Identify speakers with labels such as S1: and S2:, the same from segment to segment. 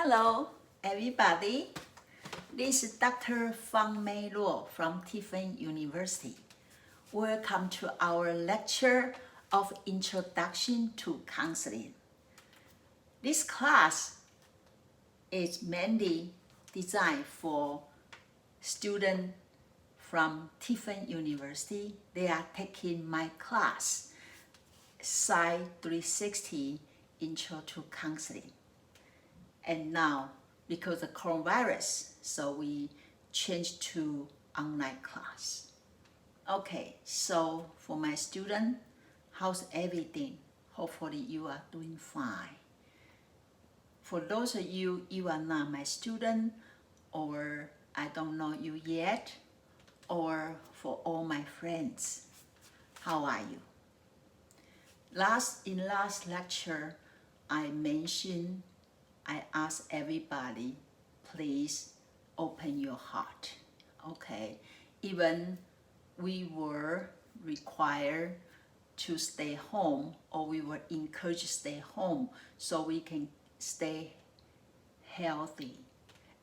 S1: Hello, everybody. This is Dr. Fang-Mei Law from Tiffin University. Welcome to our lecture of Introduction to Counseling. This class is mainly designed for students from Tiffin University. They are taking my class, Psych 360 Intro to Counseling. And now, because of coronavirus, so we changed to online class. Okay, so for my student, how's everything? Hopefully you are doing fine. For those of you, you are not my student, or I don't know you yet, or for all my friends, how are you? In last lecture, I asked everybody, please open your heart, okay? Even we were required to stay home, or we were encouraged to stay home so we can stay healthy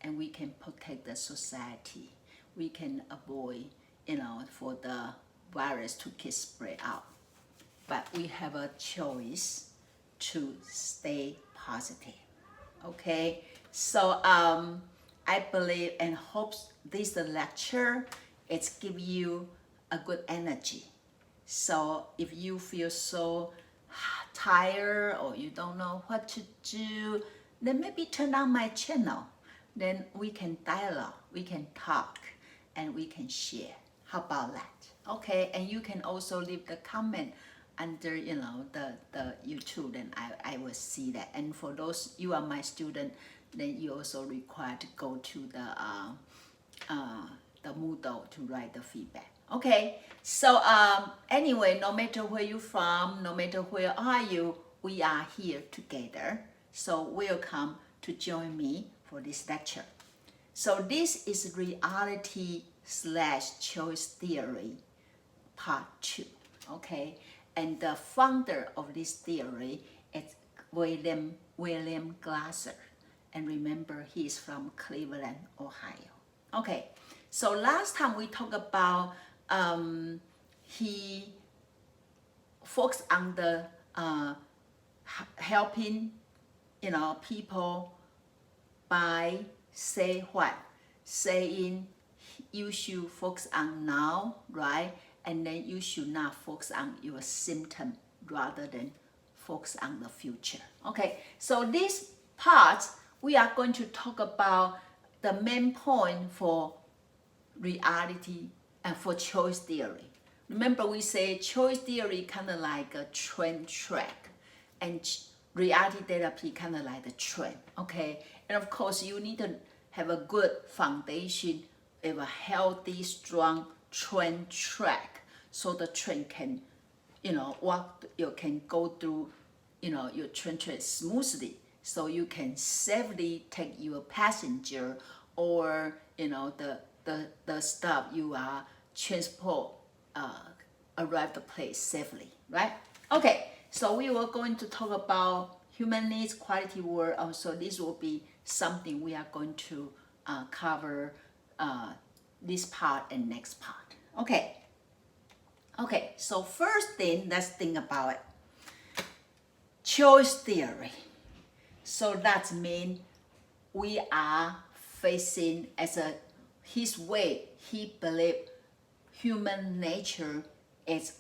S1: and we can protect the society. We can avoid, for the virus to get spread out. But we have a choice to stay positive. Okay, so I believe and hope this lecture it's give you a good energy. So if you feel so tired or you don't know what to do, then maybe turn on my channel. Then we can dialogue, we can talk, and we can share. How about that? Okay, and you can also leave the comment under the YouTube, then I will see that. And for those you are my student, then you also required to go to the Moodle to write the feedback. Okay, so anyway, no matter where you're from, no matter where are you, we are here together. So welcome to join me for this lecture. So this is reality/choice theory part 2. Okay. And the founder of this theory is William Glasser. And remember, he is from Cleveland, Ohio. Okay, so last time we talked about he focused on the helping people by saying you should focus on now, right? And then you should not focus on your symptom rather than focus on the future. Okay, so this part, we are going to talk about the main point for reality and for choice theory. Remember, we say choice theory kind of like a train track, and reality therapy kind of like the train, okay? And of course, you need to have a good foundation, have a healthy, strong train track, so the train can, you can go through, your train track smoothly, so you can safely take your passenger or, the stuff you are transport, arrive the place safely, right? Okay, so we were going to talk about human needs, quality work. Also, this will be something we are going to cover this part and next part. Okay, so first thing, let's think about it. Choice theory. So that means we are facing his way, he believed human nature is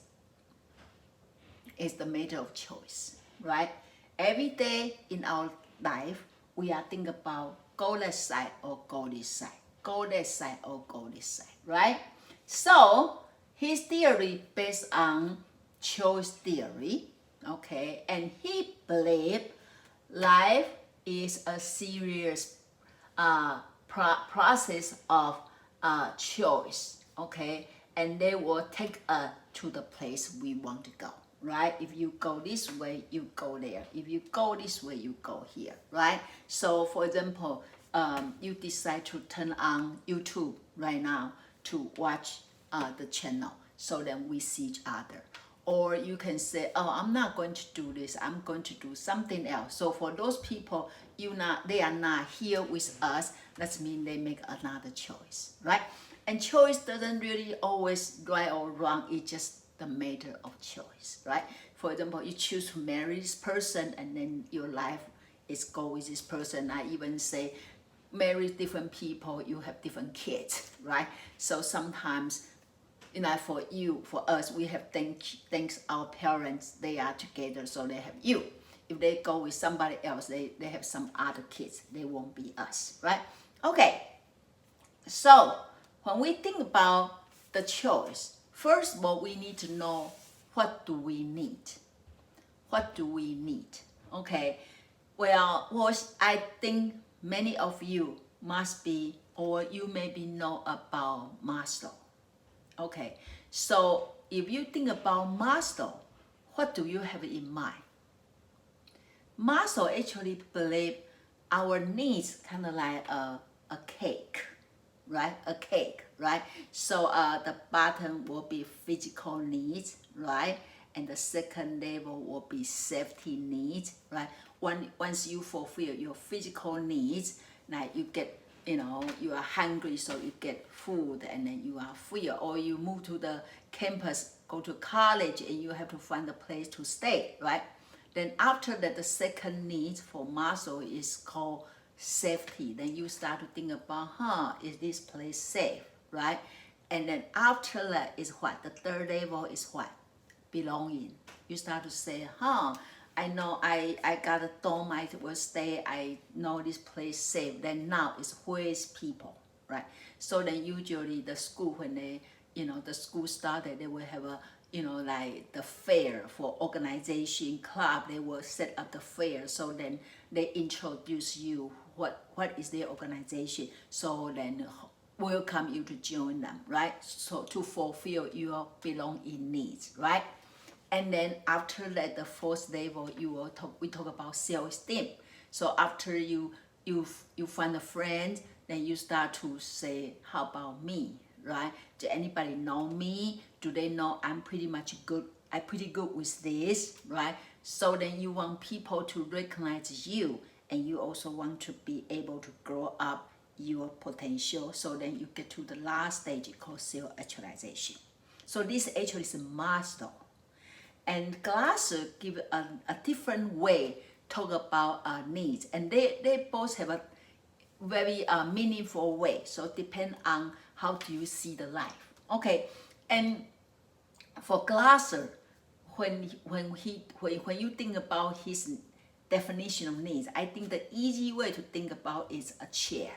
S1: the matter of choice, right? Every day in our life, we are thinking about go that side or go this side, go that side or go this side, right? So his theory based on choice theory, okay, and he believed life is a serious process of choice, okay, and they will take us to the place we want to go, right? If you go this way, you go there. If you go this way, you go here, right? So for example, you decide to turn on YouTube right now to watch the channel, so then we see each other. or you can say, oh, I'm not going to do this, I'm going to do something else. So for those people, they are not here with us, that means they make another choice, right? And choice doesn't really always right or wrong, it's just the matter of choice, right? For example, you choose to marry this person and then your life is go with this person. I even say marry different people, you have different kids, right? So sometimes, for us, we have thanks our parents, they are together, so they have you. If they go with somebody else, they have some other kids, they won't be us, right? Okay, so when we think about the choice, first of all, we need to know what do we need. What do we need? Okay, well, I think many of you must be, or you maybe know about Maslow. Okay, so if you think about Maslow, what do you have in mind? Maslow actually believe our needs kind of like a cake, right? A cake, right? So the bottom will be physical needs, right? And the second level will be safety needs, right? Once you fulfill your physical needs, like you get, you are hungry, so you get food, and then you are free, or you move to the campus, go to college, and you have to find a place to stay, right? Then after that, the second need for Maslow is called safety. Then you start to think about, is this place safe, right? And then after that is what? The third level is what? Belonging. You start to say, I know I got a dorm, I will stay, I know this place safe. Then now is where is people, right? So then usually the school, when the school started, they will have a, like the fair for organization, club, they will set up the fair. So then they introduce you what is their organization. So then welcome you to join them, right? So to fulfill your belonging needs, right? And then after that, the fourth level, we talk about self-esteem. So after you find a friend, then you start to say, how about me, right? Do anybody know me? Do they know I'm pretty good with this, right? So then you want people to recognize you, and you also want to be able to grow up your potential. So then you get to the last stage called self-actualization. So this actually is a Maslow. And Glasser give a different way talk about needs, and they both have a very meaningful way. So depend on how do you see the life. Okay, and for Glasser, when you think about his definition of needs, I think the easy way to think about is a chair.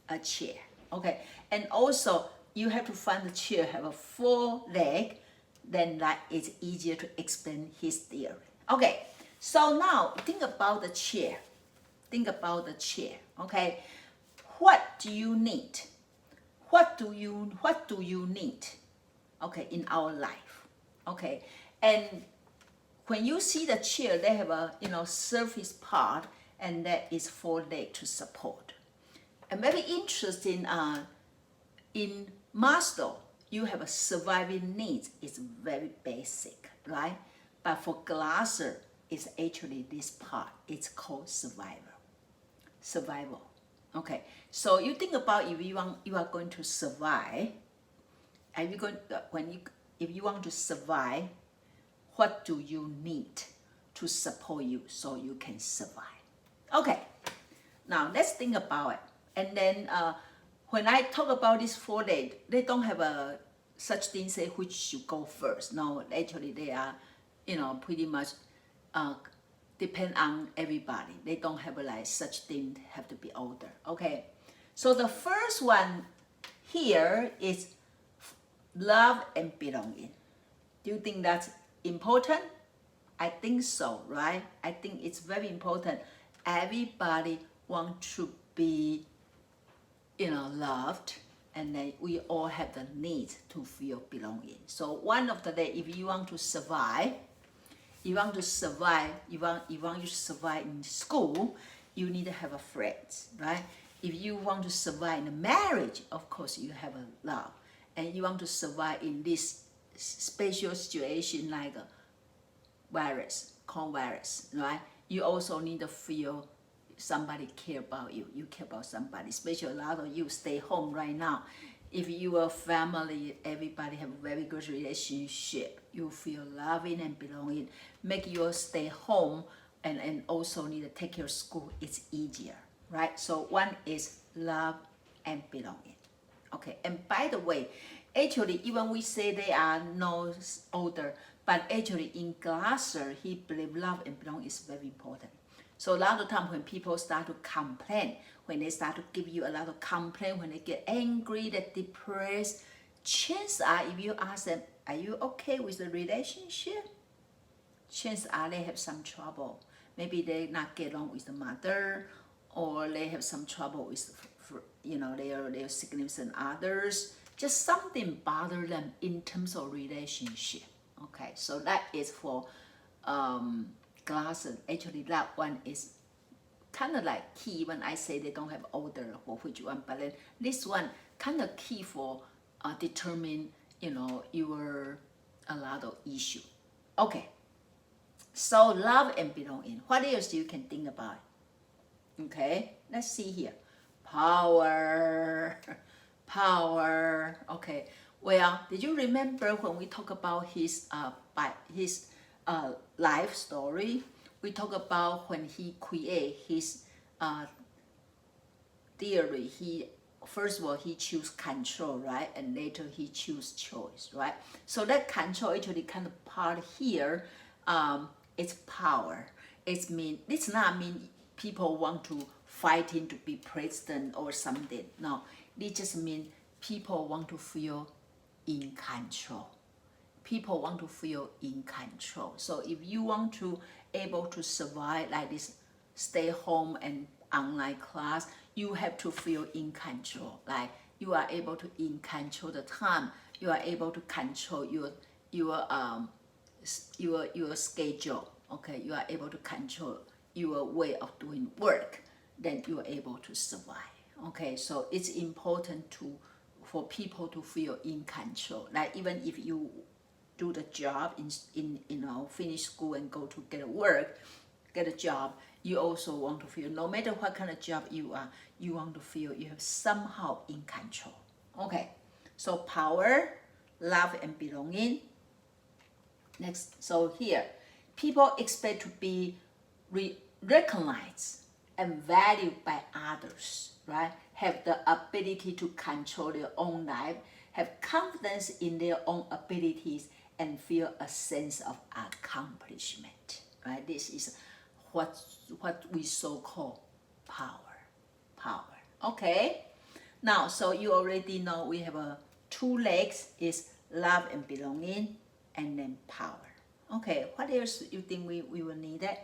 S1: A chair. Okay, and also you have to find the chair have a 4 leg. Then that is easier to explain his theory. Okay, so now think about the chair. Think about the chair. Okay, what do you need? What do you need? Okay, in our life. Okay, and when you see the chair, they have a surface part, and that is 4 legs to support. And very interesting. In Maslow, you have a surviving needs. It's very basic, right? But for Glasser, it's actually this part. It's called survival. Survival. Okay. So you think about if you are going to survive. If you want to survive, what do you need to support you so you can survive? Okay. Now let's think about it. And then when I talk about this 4 days, they don't have a such thing say which should go first. No, actually they are, pretty much depend on everybody. They don't have like such thing have to be order. Okay, so the first one here is love and belonging. Do you think that's important? I think so, right? I think it's very important. Everybody wants to be loved, and then we all have the need to feel belonging. So one of the day, if you want to survive, you want to survive in school, you need to have a friend, right? If you want to survive in a marriage, of course you have a love, and you want to survive in this special situation like a virus, coronavirus, right? You also need to feel somebody care about you. You care about somebody, especially a lot of you stay home right now. If your family, everybody have a very good relationship, you feel loving and belonging. Make your stay home and also need to take care of school. It's easier, right? So one is love and belonging. Okay, and by the way, actually, even we say they are no older, but actually in Glasser, he believe love and belonging is very important. So a lot of time when people start to complain, when they start to give you a lot of complaint, when they get angry, they're depressed, chances are if you ask them, are you okay with the relationship? Chances are they have some trouble. Maybe they not get along with the mother, or they have some trouble with, their significant others. Just something bother them in terms of relationship. Okay, so that is for Glasser. Actually, that one is kind of like key when I say they don't have order for which one, but then this one kind of key for determine, your a lot of issue. Okay, so love and belonging. What else you can think about? Okay, let's see here. Power. Okay, well, did you remember when we talk about his life story? We talk about when he create his theory. He first of all he choose control, right, and later he choose choice, right? So that control actually kind of part here. It's power. It's not mean people want to fighting to be president or something. No, it just mean people want to feel in control. People want to feel in control. So if you want to able to survive like this, stay home and online class, you have to feel in control. Like you are able to in control the time. You are able to control your schedule. Okay, you are able to control your way of doing work. Then you are able to survive. Okay, so it's important for people to feel in control. Like even if you do the job finish school and go to get a job, you also want to feel no matter what kind of job you are, you want to feel you have somehow in control. Okay, so power, love and belonging. Next, so here, people expect to be recognized and valued by others, right? Have the ability to control their own life, have confidence in their own abilities, and feel a sense of accomplishment, right? This is what we so call power. Okay, now so you already know we have two legs is love and belonging, and then power. Okay, what else you think we will need it?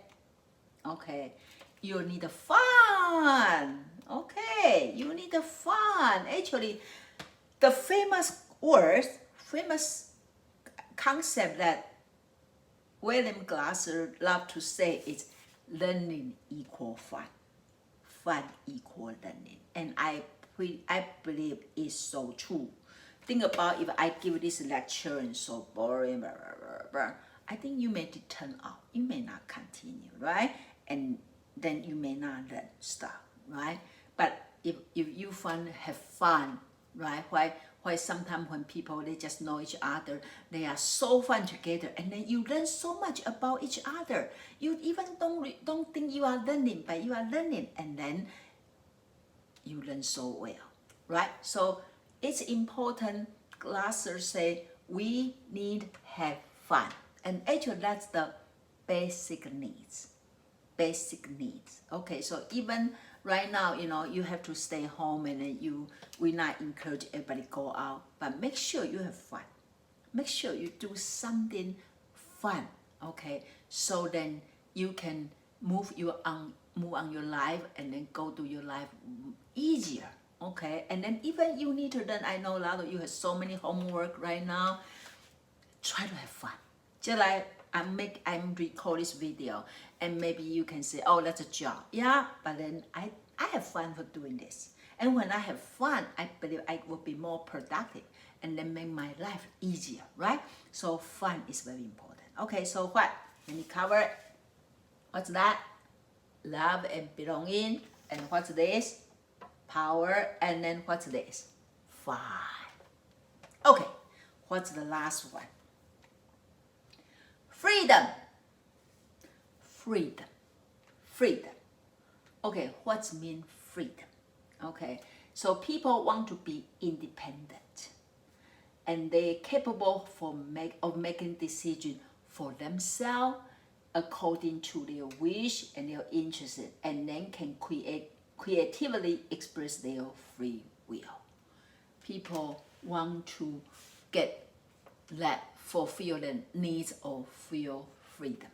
S1: Okay, you need a fun. Okay, you need a fun. Actually, the famous concept that William Glasser loved to say is learning equal fun. Fun equal learning. And I believe it's so true. Think about if I give this lecture and so boring, blah, blah, blah, I think you may turn off. You may not continue, right? And then you may not learn stuff, right? But if you have fun, right? Why sometimes when people they just know each other, they are so fun together, and then you learn so much about each other. You even don't think you are learning, but you are learning, and then you learn so well, right? So it's important. Glasser say we need have fun, and actually that's the basic needs. Okay, so even right now, you have to stay home, and then we not encourage everybody go out, but make sure you have fun. Make sure you do something fun. Okay, so then you can move on your life, and then go to your life easier. Okay, and then even you need to learn. I know a lot of you have so many homework right now. Try to have fun. Just like I'm record this video, and maybe you can say, oh, that's a job. Yeah, but then I have fun for doing this. And when I have fun, I believe I will be more productive. and then make my life easier, right? So fun is very important. Okay, so what? Let me cover it. What's that? Love and belonging. And what's this? Power. And then what's this? Fun. Okay, what's the last one? Freedom. Freedom. Freedom. Okay, what's mean freedom? Okay, so people want to be independent and they're capable of making decisions for themselves according to their wish and their interests, and then can creatively express their free will. People want to get that, fulfill the needs of feel freedom.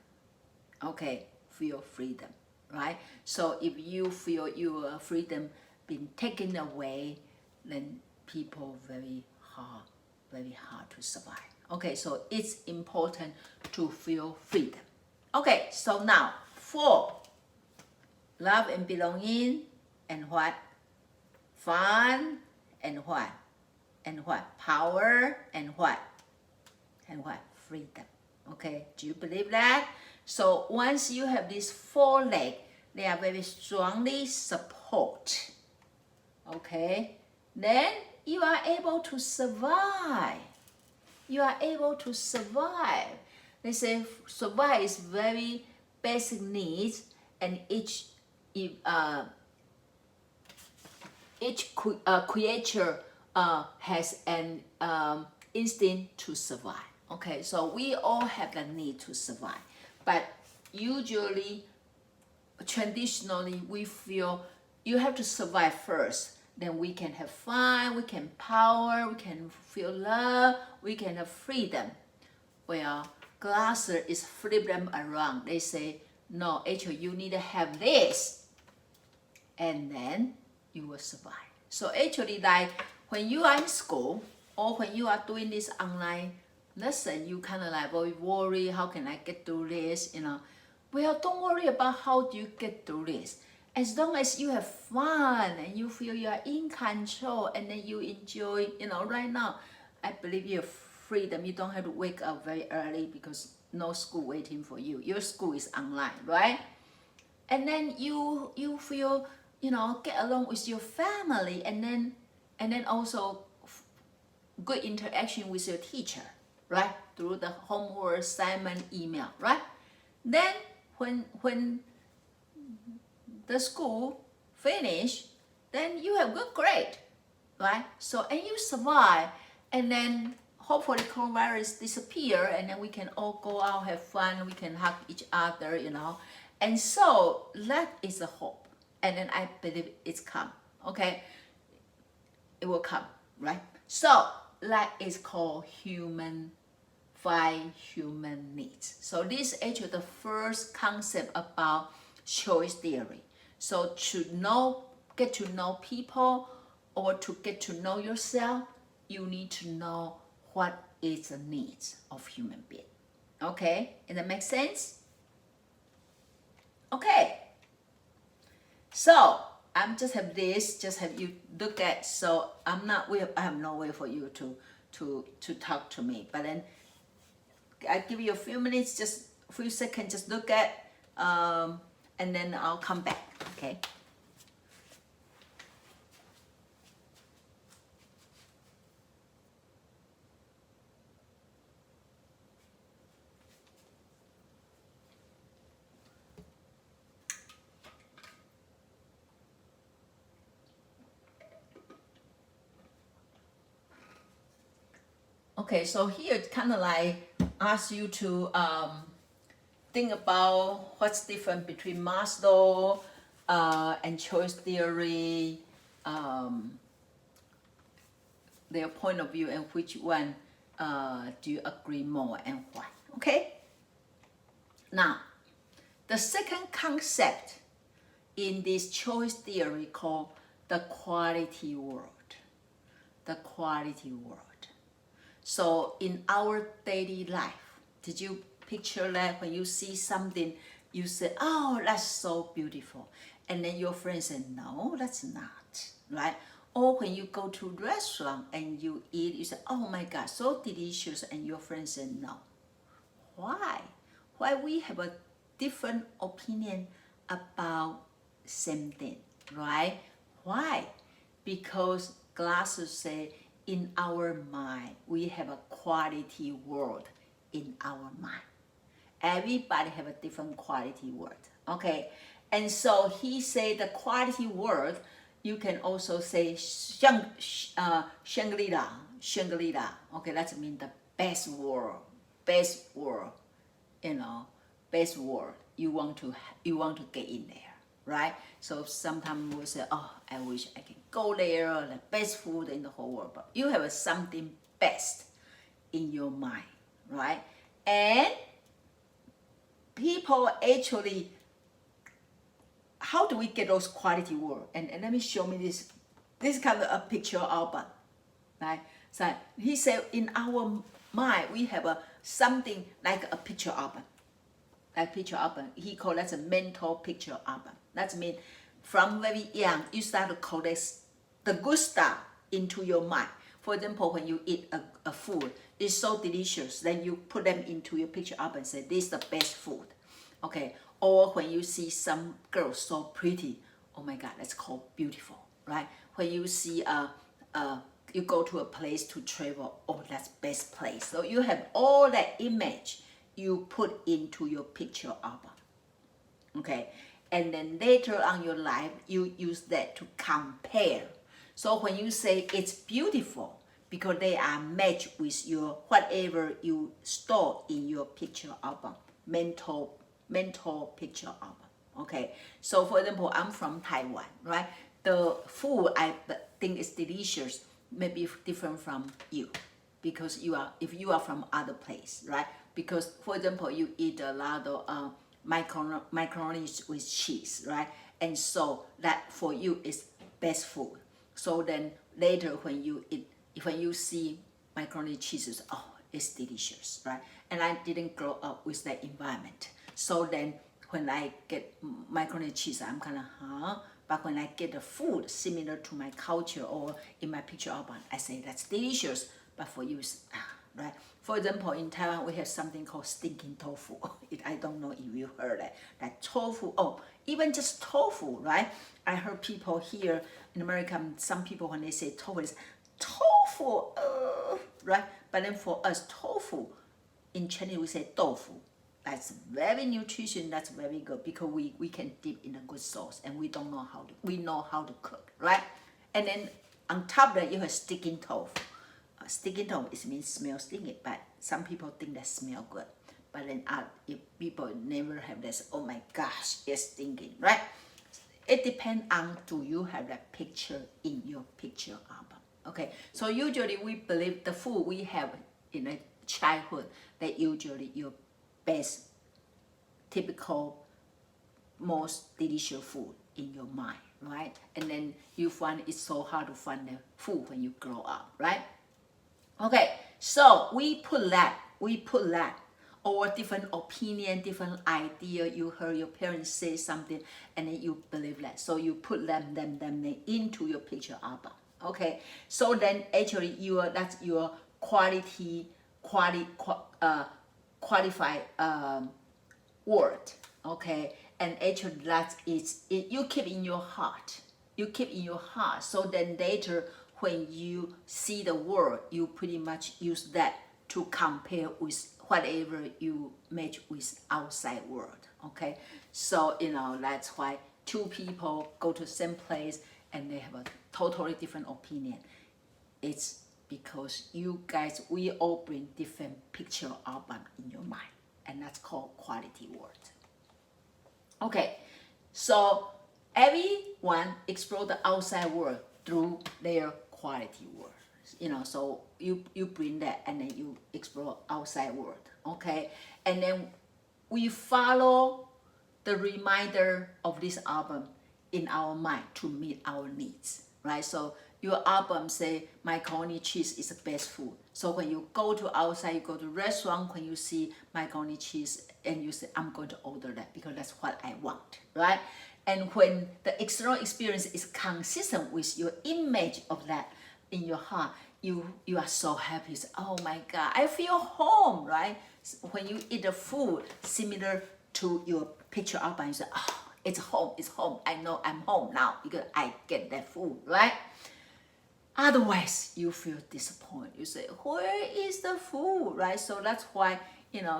S1: Okay, feel freedom, right? So if you feel your freedom being taken away, then people very hard to survive. Okay, so it's important to feel freedom. Okay, so now 4, love and belonging, and what? Fun, and what? And what? Power, and what? And what? Freedom. Okay, do you believe that? So once you have these 4 legs, they are very strongly support. Okay, then you are able to survive. You are able to survive. They say survive is very basic needs, and each creature has an instinct to survive. Okay, so we all have the need to survive, but usually, traditionally, we feel you have to survive first. Then we can have fun, we can power, we can feel love, we can have freedom. Well, Glasser is flip them around. They say, no, actually you need to have this, and then you will survive. So actually, like when you are in school or when you are doing this online lesson, you kind of like very worry, how can I get through this, Well, don't worry about how do you get through this. As long as you have fun and you feel you are in control and then you enjoy, right now, I believe you have freedom. You don't have to wake up very early because no school waiting for you. Your school is online, right? And then you feel, get along with your family, and then also good interaction with your teacher, right? Through the homework, assignment, email, right? Then when the school finish, then you have good grade, right? So, and you survive, and then hopefully coronavirus disappear, and then we can all go out, have fun, we can hug each other, And so that is the hope. And then I believe it's come, okay? It will come, right? So that is called 5 human needs. So this is actually the first concept about choice theory. So to get to know people, or to get to know yourself, you need to know what is the needs of human being. Okay, and that makes sense? Okay. So I'm just have you look at. So I have no way for you to talk to me. But then I give you a few minutes, just a few seconds, just look at, and then I'll come back. Okay. Okay, so here it kind of like asks you to think about what's different between Maslow and choice theory, their point of view, and which one do you agree more and why. Okay? Now, the second concept in this choice theory called the quality world. The quality world. So in our daily life, did you picture that when you see something, you say, oh, that's so beautiful. And then your friend said, no, that's not, right? Or when you go to restaurant and you eat, you say, oh my God, so delicious, and your friend said no. Why? Why we have a different opinion about same thing, right? Why? Because glasses say in our mind, we have a quality world in our mind. Everybody have a different quality word, okay? And so he said the quality word, you can also say Shangri-La, Shangri-La, okay? That means the best world, you know, best world. You want to get in there, right? So sometimes we say, oh, I wish I can go there, the best food in the whole world. But you have something best in your mind, right? And people actually, how do we get those quality words? And let me show me this kind of a picture album, right? So he said in our mind we have something like a picture album, like picture album. He called that a mental picture album. That means from very young you start to collect the good stuff into your mind. For example, when you eat a food, it's so delicious, then you put them into your picture album and say, this is the best food. Okay, or when you see some girl so pretty, oh my God, that's called beautiful, right? When you see you go to a place to travel, oh, that's best place. So you have all that image you put into your picture album, okay? And then later on your life, you use that to compare. So when you say it's beautiful, because they are matched with your whatever you store in your picture album, mental picture album, okay? So for example, I'm from Taiwan, right? The food I think is delicious may be different from you, because if you are from other place, right? Because for example, you eat a lot of macaroni with cheese, right? And so that for you is best food. So then later when you see macaroni cheeses, oh, it's delicious, right? And I didn't grow up with that environment. So then when I get macaroni cheese, I'm kind of, huh? But when I get the food similar to my culture or in my picture album, I say that's delicious, but for you, right? For example, in Taiwan, we have something called stinking tofu. I don't know if you heard that. That tofu, oh, even just tofu, right? I heard people here in America, some people when they say tofu, it's tofu, right? But then for us, tofu, in Chinese we say tofu. That's very nutrition, that's very good, because we can dip in a good sauce, and we know how to cook, right? And then on top of that, you have stinking tofu. Stinking tofu, it means smell stinky, but some people think that smell good. But then if people never have this, oh my gosh, it's stinking, right? It depends on, do you have that picture in your picture album? Okay, so usually we believe the food we have in a childhood, that usually your best, typical, most delicious food in your mind, right? And then you find it's so hard to find the food when you grow up, right? Okay, so we put that, or different opinion, different idea. You heard your parents say something, and then you believe that. So you put them into your picture album. Okay, so then actually that's your qualified word. Okay, and actually that is it. You keep in your heart. So then later, when you see the word, you pretty much use that to compare with whatever you match with outside world. Okay, so that's why two people go to the same place and they have a totally different opinion. It's because we all bring different picture album in your mind, and that's called quality word. Okay, so everyone explore the outside world through their quality word. So you bring that, and then you explore outside world. Okay, and then we follow the reminder of this album in our mind to meet our needs, right? So your album say macaroni cheese is the best food. So when you go to outside, you go to restaurant, when you see macaroni cheese, and you say, I'm going to order that because that's what I want, right? And when the external experience is consistent with your image of that in your heart, you are so happy. Oh my God, I feel home, right? When you eat the food similar to your picture album, you say, oh, it's home, it's home. I know I'm home now because I get that food, right? Otherwise, you feel disappointed. You say, where is the food, right? So that's why,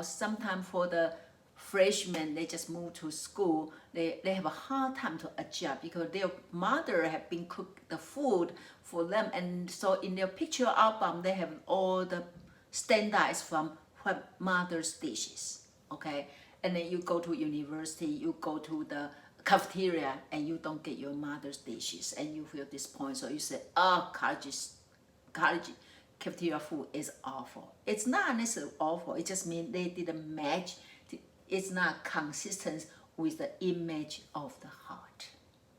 S1: sometimes for the freshmen, they just move to school, they have a hard time to adjust because their mother have been cook the food for them. And so in their picture album, they have all the standards from what mother's dishes, okay? And then you go to university, you go to the cafeteria and you don't get your mother's dishes and you feel disappointed. So you say, oh, college cafeteria food is awful. It's not necessarily awful. It just means they didn't match. It's not consistent with the image of the heart,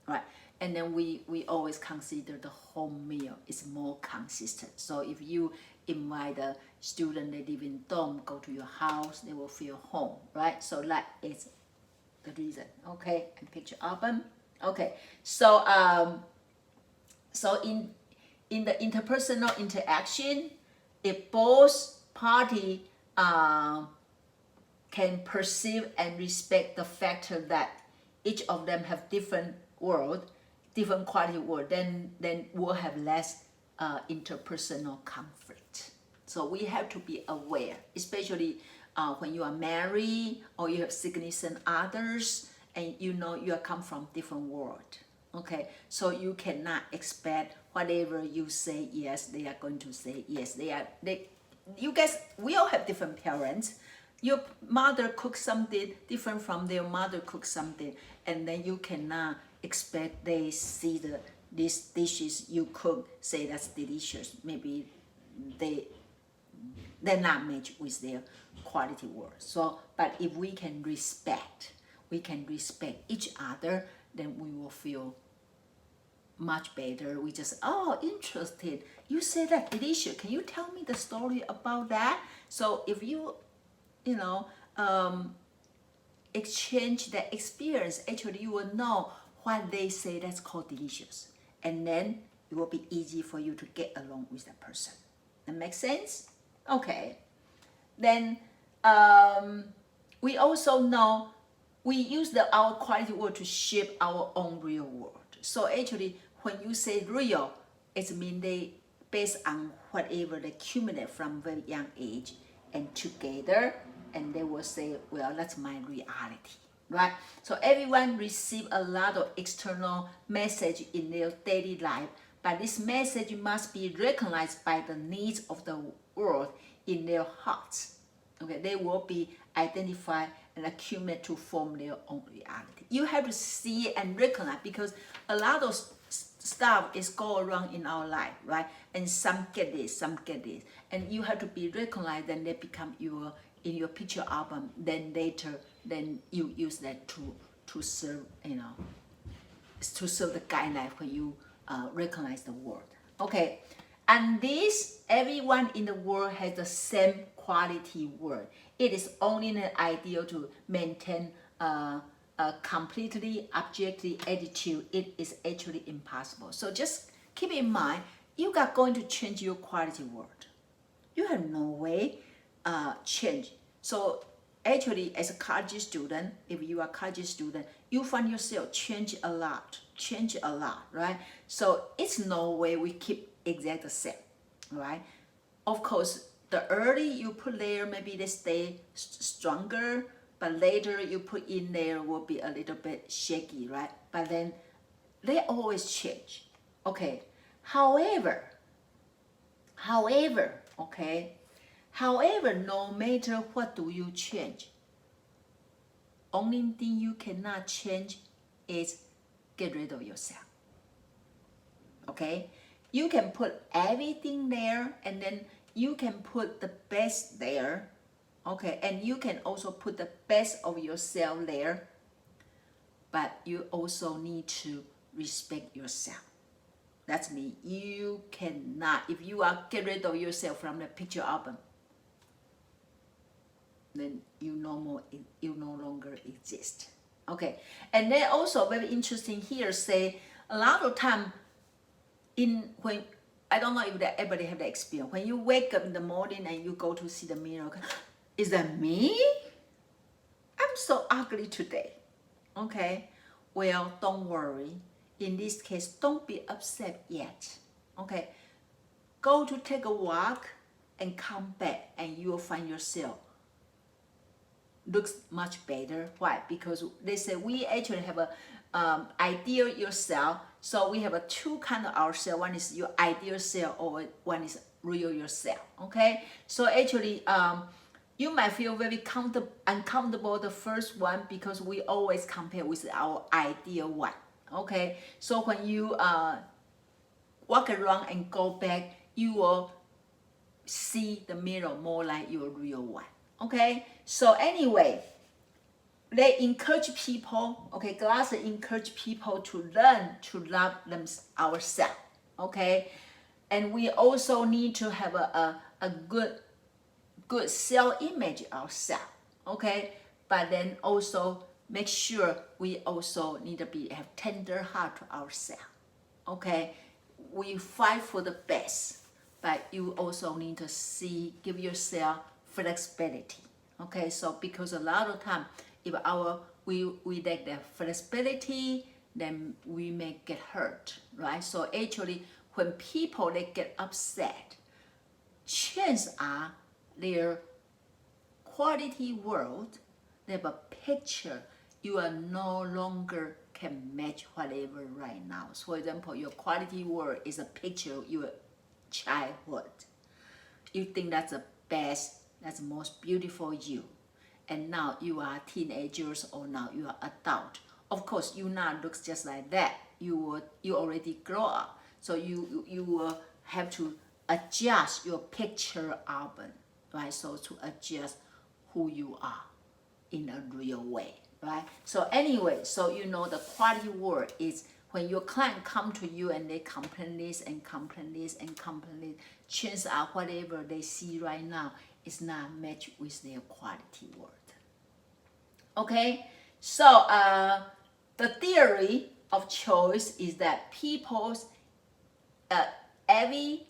S1: right? And then we always consider the home meal is more consistent. So if you invite a student, they live in dorm, go to your house, they will feel home, right? So that is the reason, okay? And picture album, okay. So so in the interpersonal interaction, if both party can perceive and respect the factor that each of them have different world, different quality world, then we'll have less interpersonal conflict. So we have to be aware, especially when you are married or you have significant others and you come from different world. Okay, so you cannot expect whatever you say yes, they are going to say yes. You guys, we all have different parents. Your mother cooks something different from their mother cooks something, and then you cannot expect they see these dishes you cook, say that's delicious. Maybe they're not matched with their quality work. So, but if we can respect each other, then we will feel much better. We just, oh, interested. You say that delicious. Can you tell me the story about that? So if you exchange that experience, actually you will know what they say that's called delicious. And then it will be easy for you to get along with that person. That makes sense? Okay. Then we also know we use our quality word to shape our own real world. So actually, when you say real, it means they based on whatever they accumulate from very young age and together, and they will say, well, that's my reality, right? So everyone receives a lot of external message in their daily life, but this message must be recognized by the needs of the world in their hearts. Okay, they will be identified and accumulate to form their own reality. You have to see and recognize, because a lot of stuff is go around in our life, right? And some get this, some get this, and you have to be recognized. Then they become in your picture album. Then later, then you use that to serve, to serve the guideline when you recognize the word. Okay, and this everyone in the world has the same quality word. It is only an ideal to maintain a completely objective attitude. It is actually impossible. So just keep in mind, you are going to change your quality word. You have no way change. So actually, as a college student, if you are a college student, you find yourself change a lot, right? So it's no way we keep exact the same, right? Of course, the early you put there, maybe they stay stronger, but later you put in there will be a little bit shaky, right? But then they always change. Okay. However, okay, no matter what do you change, only thing you cannot change is get rid of yourself. Okay? You can put everything there, and then you can put the best there. Okay, and you can also put the best of yourself there, but you also need to respect yourself. That's me. You cannot, if you are get rid of yourself from the picture album, then you no longer exist. Okay, and then also very interesting here say a lot of time when I don't know if that everybody have that experience when you wake up in the morning and you go to see the mirror, is that me? I'm so ugly today. Okay, well, don't worry. In this case, don't be upset yet. Okay, go to take a walk and come back, and you will find yourself looks much better. Why? Because they say we actually have a ideal yourself. So we have a two kind of ourselves. One is your ideal self, or one is real yourself. Okay. So actually, you might feel very uncomfortable the first one because we always compare with our ideal one. Okay. So when you walk around and go back, you will see the mirror more like your real one. Okay, so anyway, they encourage people, okay, Glass encourage people to learn to love them ourselves. Okay, and we also need to have a good self-image ourselves. Okay, but then also make sure we also need to have tender heart to ourselves. Okay, we fight for the best, but you also need to give yourself flexibility. Okay, so because a lot of time if we lack the flexibility, then we may get hurt, right? So actually when people they get upset, chances are their quality world, they have a picture you are no longer can match whatever right now. So for example, your quality world is a picture of your childhood. You think that's the best, that's the most beautiful you. And now you are teenagers or now you are adult. Of course, you now looks just like that. You already grow up. So you will have to adjust your picture album, right? So to adjust who you are in a real way, right? So anyway, so you know the quality word is when your client come to you and they complain this and complain this and complain this, chances are whatever they see right now is not matched with their quality word. Okay, so the theory of choice is that people's every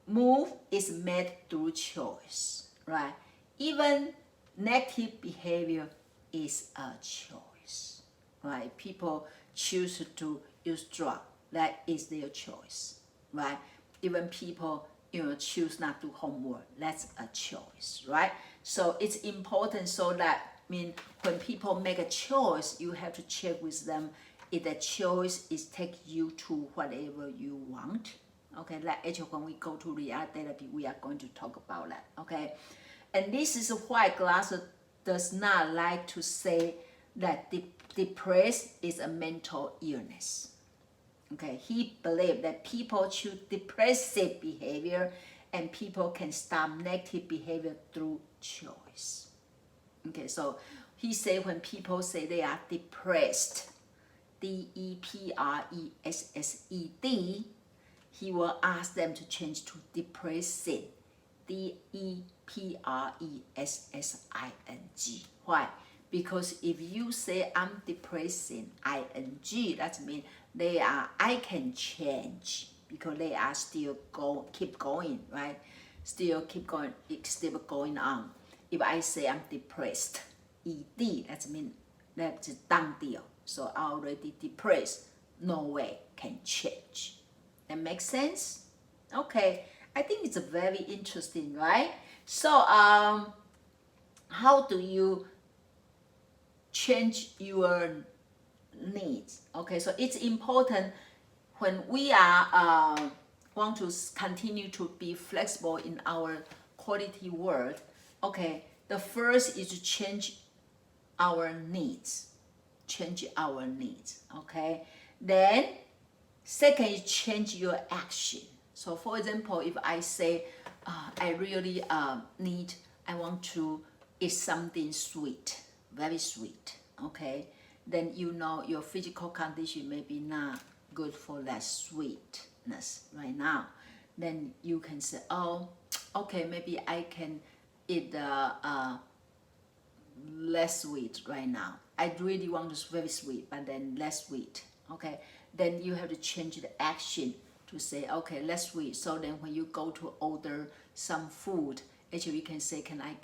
S1: move is made through choice, right? Even negative behavior is a choice, right? People choose to use drug, that is their choice, right? Even people choose not to homework, that's a choice, right? So it's important so that when people make a choice, you have to check with them if the choice is take you to whatever you want. Okay, like actually when we go to reality therapy, we are going to talk about that. Okay, and this is why Glass does not like to say that depressed is a mental illness. Okay, he believes that people choose depressive behavior and people can stop negative behavior through choice. Okay, so he say when people say they are depressed, DEPRESSED, he will ask them to change to depressing, DEPRESSING. Why? Because if you say I'm depressing, ING, that means I can change because they are still keep going, right? Still keep going, it's still going on. If I say I'm depressed, ED, that means that's a done deal. So I already depressed, no way can change. That makes sense? Okay, I think it's a very interesting, right? So how do you change your needs? Okay, so it's important when we are want to continue to be flexible in our quality world. Okay, the first is to change our needs. Change our needs. Okay, then second is change your action. So for example, if I say I really I want to eat something sweet, very sweet, okay, then you know your physical condition may be not good for that sweetness right now. Then you can say, oh, okay, maybe I can eat less sweet right now. I really want this very sweet, but then less sweet. Okay, then you have to change the action to say, okay, less sweet. So then when you go to order some food, actually you can say, can I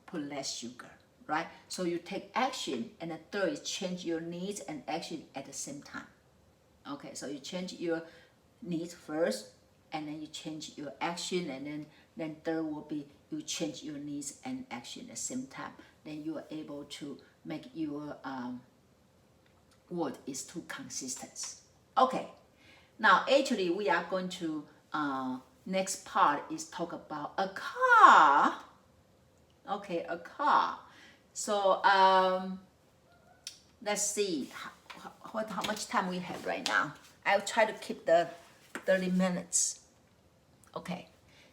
S1: put less sugar, right? So you take action, and the third is change your needs and action at the same time. Okay, so you change your needs first, and then you change your action, and then third will be you change your needs and action at the same time. Then you are able to make your word is too consistent. Okay, now actually we are going to next part is talk about a car. Okay, a car. So let's see how much time we have right now. I'll try to keep the 30 minutes. Okay,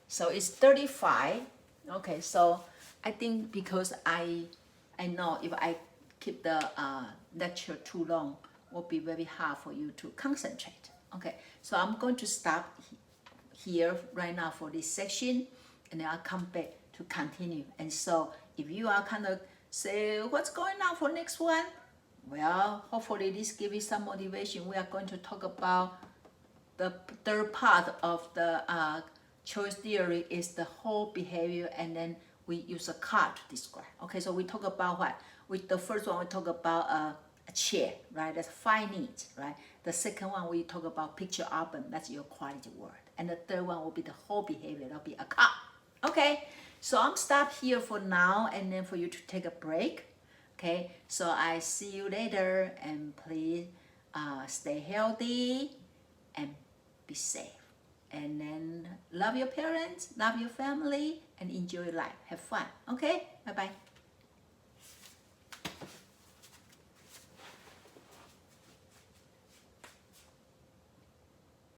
S1: so it's 35. Okay, so I think because I know if I keep the lecture too long, it will be very hard for you to concentrate. Okay, so I'm going to stop here right now for this section, and then I'll come back to continue. And so if you are kind of say, what's going on for next one? Well, hopefully this gives you some motivation. We are going to talk about the third part of the choice theory is the whole behavior, and then we use a car to describe. Okay, so we talk about what? With the first one, we talk about a chair, right? That's 5 needs, right? The second one, we talk about picture album. That's your quality word. And the third one will be the whole behavior. That'll be a car. Okay, so I'm stop here for now, and then for you to take a break. Okay, so I see you later, and please stay healthy and be safe. And then love your parents, love your family, and enjoy life. Have fun. Okay, bye-bye.